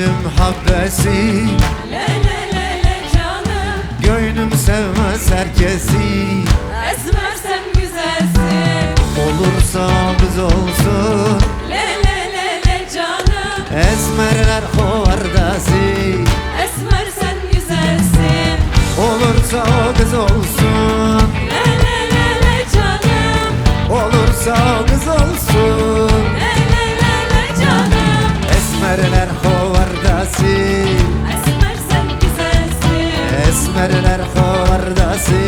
gönlüm habbesi. Le le le le canım, Gönlüm sevmez herkesi. esmer sen güzelsin. Olursa kız olsun, Le le le le canım, esmerler hovardası. esmer sen güzelsin. Olursa o kız olsun, Le le le le canım, olursa o kız olsun. le le le le canım, Esmerler hovardası, esmer sen güzelsin. esmerler hovardası.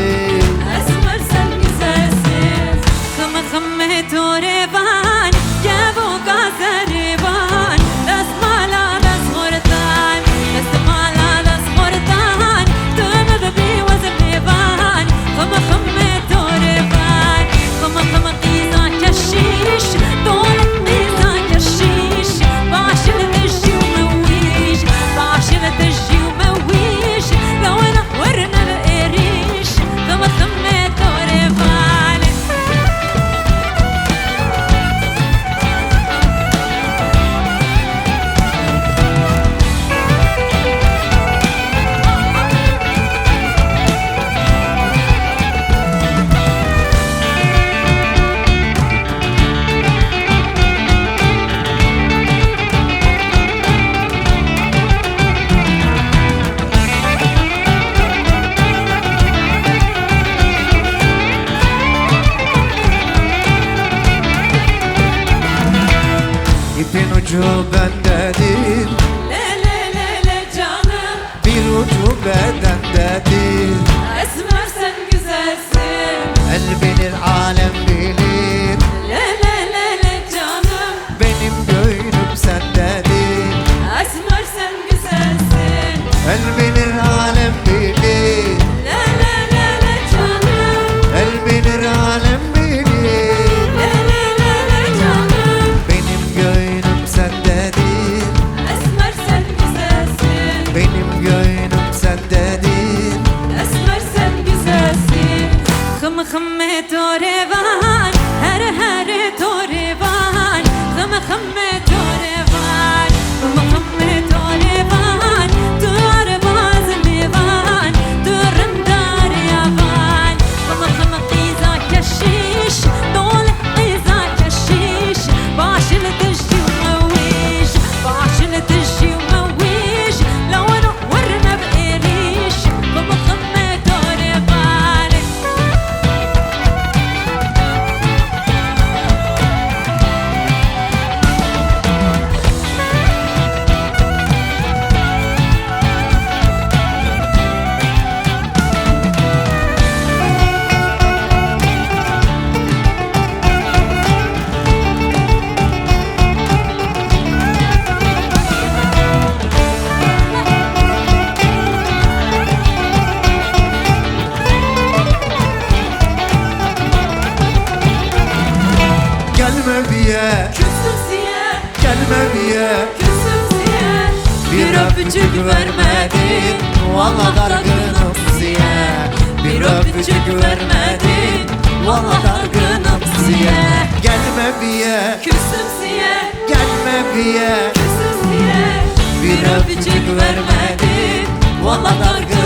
اسمر سن güzelsin. Kımı kımı torevan, cevu gazerivan. Desmala desmurdan, desmala desmurdan. Tümü bebi vazmivan. Kımı kımı torevan, kımı kımı kıza keşiş. Dolet kıza keşiş. Başını tejji umewiş, başını tejji umewiş. لو انا ورنا بقريش كما خميت ورفان. İpin ucu bendedir, Le le le le canım, bir ucu bedendedir. esmer sen güzelsin. El bilir, alem bilir, Le le le le canım, benim gönlüm sendedir. esmer sen güzelsin. El bilir, alem bilir, Le le le le canım, el bilir, alem bilir. le le le le canım, Benim gönlüm sendedir, esmer sen güzelsin. benim gönlüm sendedir. اسمر سن güzelsin. Khım khım torevan, her her torevan. Khım khım torevan, khım khım torevan. Dur bazlivan, dur dar yavan. Khım khım qiza keşiş, dol qiza keşiş. Başını tejji umewiş, başını tejji umewiş. لو انا ورنا بقريش خم خم torevan. Gelme biye, Küstüm siye, gelme biye. küstüm siye. Bir öpücük vermedin, valla dargınım siye. Bir öpücük vermedin, valla dargınım siye. Gelme biye, Küstüm siye, gelme biye. küstüm siye. Bir öpücük vermedin, valla dargınım